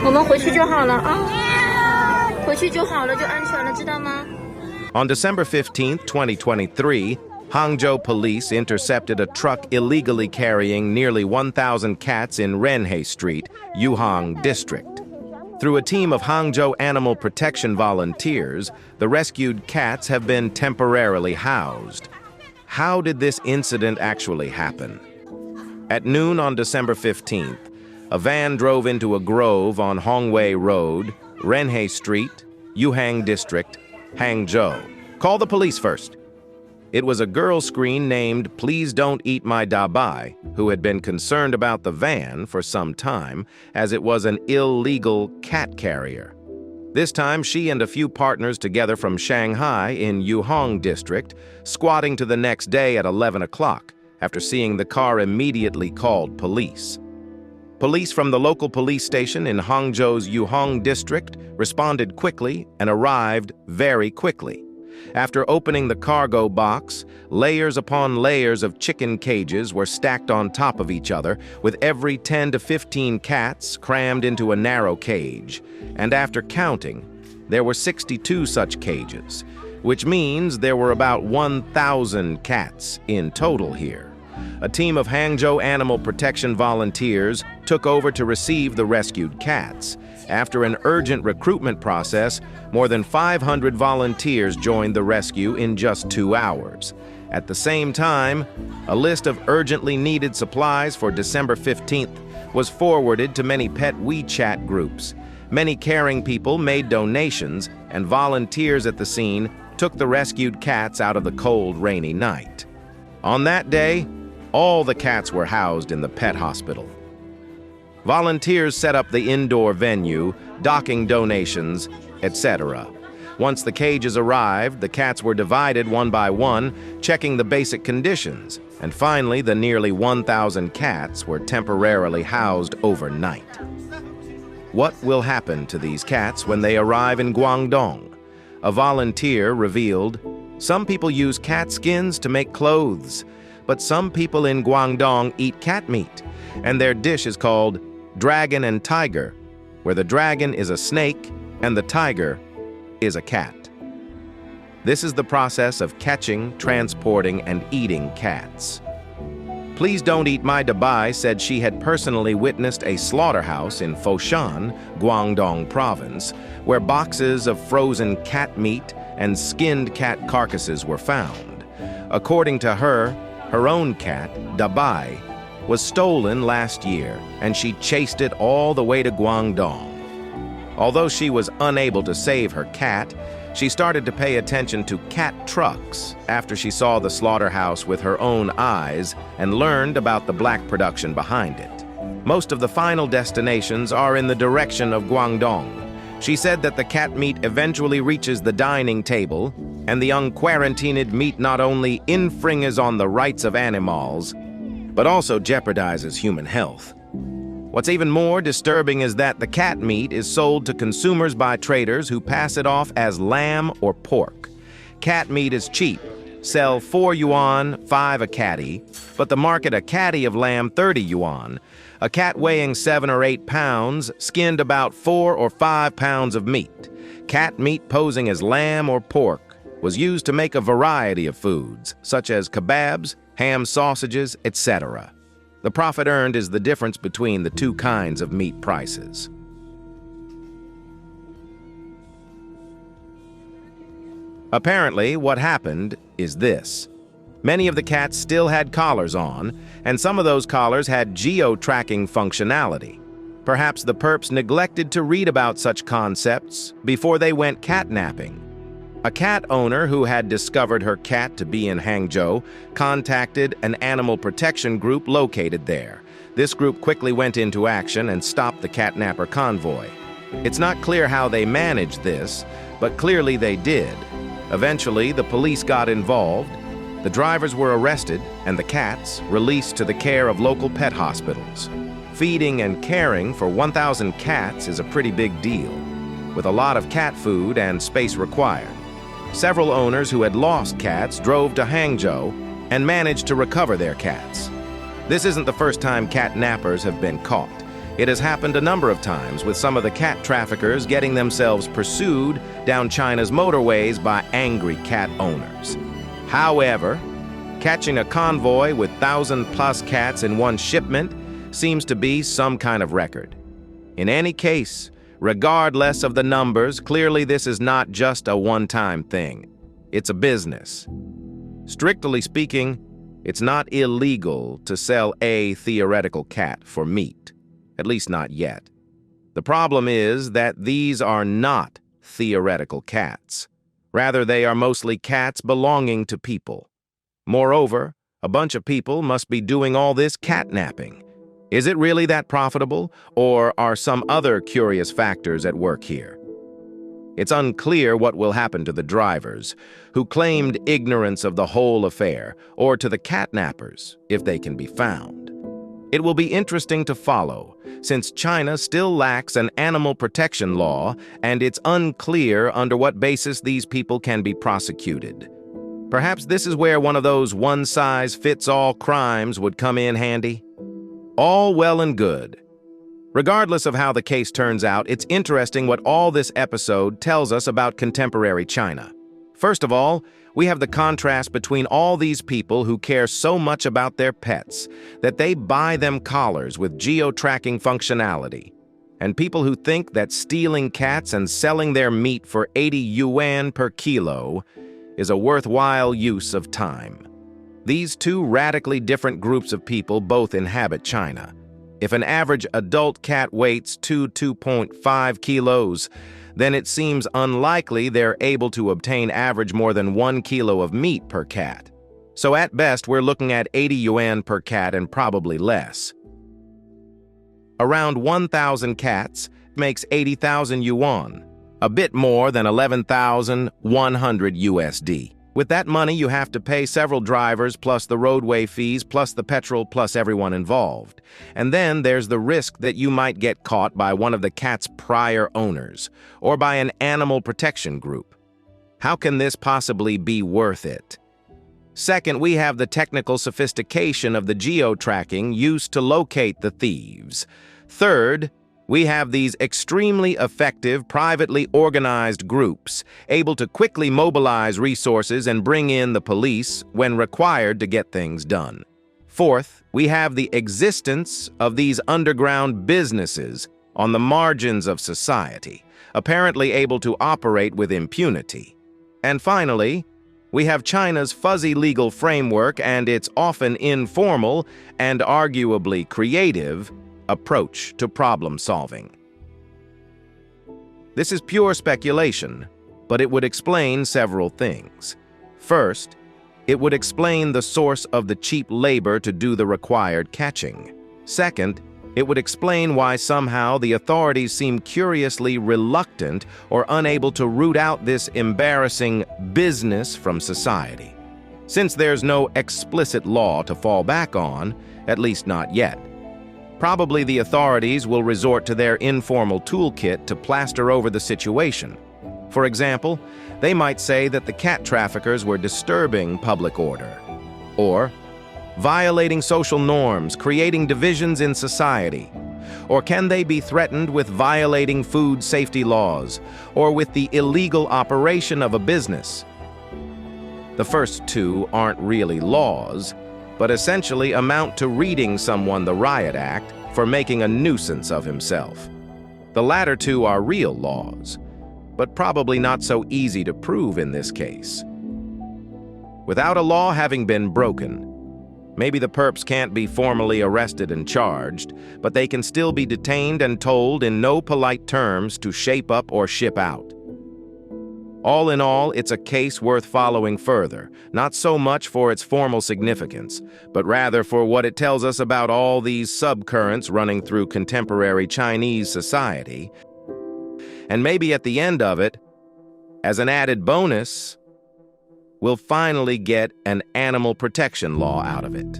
我们回去就好了啊，回去就好了，就安全了，知道吗？ On December 15th, 2023, Hangzhou police intercepted a truck illegally carrying nearly 1,000 cats in Renhe Street, Yuhang District. Through a team of Hangzhou animal protection volunteers, the rescued cats have been temporarily housed. How did this incident actually happen? At noon on December 15th, a van drove into a grove on Hongwei Road, Renhe Street, Yuhang District, Hangzhou. Call the police first. It was a girl screen named Please Don't Eat My Dabai who had been concerned about the van for some time as it was an illegal cat carrier. This time, she and a few partners together from Shanghai in Yuhang District, squatting to the next day at 11 o'clock after seeing the car immediately called police. Police from the local police station in Hangzhou's Yuhang District responded quickly and arrived very quickly. After opening the cargo box, layers upon layers of chicken cages were stacked on top of each other, with every 10 to 15 cats crammed into a narrow cage. And after counting, there were 62 such cages, which means there were about 1,000 cats in total here. A team of Hangzhou animal protection volunteers took over to receive the rescued cats. After an urgent recruitment process, more than 500 volunteers joined the rescue in just 2 hours. At the same time, a list of urgently needed supplies for December 15th was forwarded to many pet WeChat groups. Many caring people made donations, and volunteers at the scene took the rescued cats out of the cold, rainy night. On that day, all the cats were housed in the pet hospital. Volunteers set up the indoor venue, docking donations, etc. Once the cages arrived, the cats were divided one by one, checking the basic conditions, and finally the nearly 1,000 cats were temporarily housed overnight. What will happen to these cats when they arrive in Guangdong? A volunteer revealed, some people use cat skins to make clothes, but some people in Guangdong eat cat meat, and their dish is called dragon and tiger, where the dragon is a snake and the tiger is a cat. This is the process of catching, transporting, and eating cats. Please Don't Eat My Dabai said she had personally witnessed a slaughterhouse in Foshan, Guangdong Province, where boxes of frozen cat meat and skinned cat carcasses were found. According to her own cat, Dabai, was stolen last year, and she chased it all the way to Guangdong. Although she was unable to save her cat, she started to pay attention to cat trucks after she saw the slaughterhouse with her own eyes and learned about the black production behind it. Most of the final destinations are in the direction of Guangdong. She said that the cat meat eventually reaches the dining table, and the unquarantined meat not only infringes on the rights of animals, but also jeopardizes human health. What's even more disturbing is that the cat meat is sold to consumers by traders who pass it off as lamb or pork. Cat meat is cheap, sell 4 yuan, 5 a catty, but the market a catty of lamb 30 yuan. A cat weighing 7 or 8 pounds skinned about 4 or 5 pounds of meat. Cat meat posing as lamb or pork was used to make a variety of foods, such as kebabs, ham sausages, etc. The profit earned is the difference between the two kinds of meat prices. Apparently, what happened is this. Many of the cats still had collars on, and some of those collars had geo-tracking functionality. Perhaps the perps neglected to read about such concepts before they went catnapping. A cat owner who had discovered her cat to be in Hangzhou contacted an animal protection group located there. This group quickly went into action and stopped the catnapper convoy. It's not clear how they managed this, but clearly they did. Eventually, the police got involved. The drivers were arrested and the cats released to the care of local pet hospitals. Feeding and caring for 1,000 cats is a pretty big deal, with a lot of cat food and space required. Several owners who had lost cats drove to Hangzhou and managed to recover their cats. This isn't the first time cat nappers have been caught. It has happened a number of times, with some of the cat traffickers getting themselves pursued down China's motorways by angry cat owners. However, catching a convoy with 1,000-plus cats in one shipment seems to be some kind of record. In any case, regardless of the numbers, clearly this is not just a one-time thing. It's a business. Strictly speaking, it's not illegal to sell a theoretical cat for meat. At least not yet. The problem is that these are not theoretical cats. Rather, they are mostly cats belonging to people. Moreover, a bunch of people must be doing all this catnapping. Is it really that profitable, or are some other curious factors at work here? It's unclear what will happen to the drivers, who claimed ignorance of the whole affair, or to the catnappers, if they can be found. It will be interesting to follow, since China still lacks an animal protection law, and it's unclear under what basis these people can be prosecuted. Perhaps this is where one of those one-size-fits-all crimes would come in handy. All well and good. Regardless of how the case turns out, it's interesting what all this episode tells us about contemporary China. First of all, we have the contrast between all these people who care so much about their pets that they buy them collars with geo-tracking functionality, and people who think that stealing cats and selling their meat for 80 yuan per kilo is a worthwhile use of time. These two radically different groups of people both inhabit China. If an average adult cat weighs 2.5 kilos, then it seems unlikely they're able to obtain average more than 1 kilo of meat per cat. So at best, we're looking at 80 yuan per cat and probably less. Around 1,000 cats makes 80,000 yuan, a bit more than 11,100 USD. With that money, you have to pay several drivers, plus the roadway fees, plus the petrol, plus everyone involved. And then there's the risk that you might get caught by one of the cat's prior owners, or by an animal protection group. How can this possibly be worth it? Second, we have the technical sophistication of the geo-tracking used to locate the thieves. Third, we have these extremely effective, privately organized groups, able to quickly mobilize resources and bring in the police when required to get things done. Fourth, we have the existence of these underground businesses on the margins of society, apparently able to operate with impunity. And finally, we have China's fuzzy legal framework and its often informal and arguably creative approach to problem solving. This is pure speculation, but it would explain several things. First, it would explain the source of the cheap labor to do the required catching. Second, it would explain why somehow the authorities seem curiously reluctant or unable to root out this embarrassing business from society. Since there's no explicit law to fall back on, at least not yet. Probably the authorities will resort to their informal toolkit to plaster over the situation. For example, they might say that the cat traffickers were disturbing public order, or violating social norms, creating divisions in society, or can they be threatened with violating food safety laws, or with the illegal operation of a business? The first two aren't really laws, but essentially amount to reading someone the Riot Act for making a nuisance of himself. The latter two are real laws, but probably not so easy to prove in this case. Without a law having been broken, maybe the perps can't be formally arrested and charged, but they can still be detained and told in no polite terms to shape up or ship out. All in all, it's a case worth following further, not so much for its formal significance, but rather for what it tells us about all these subcurrents running through contemporary Chinese society. And maybe at the end of it, as an added bonus, we'll finally get an animal protection law out of it.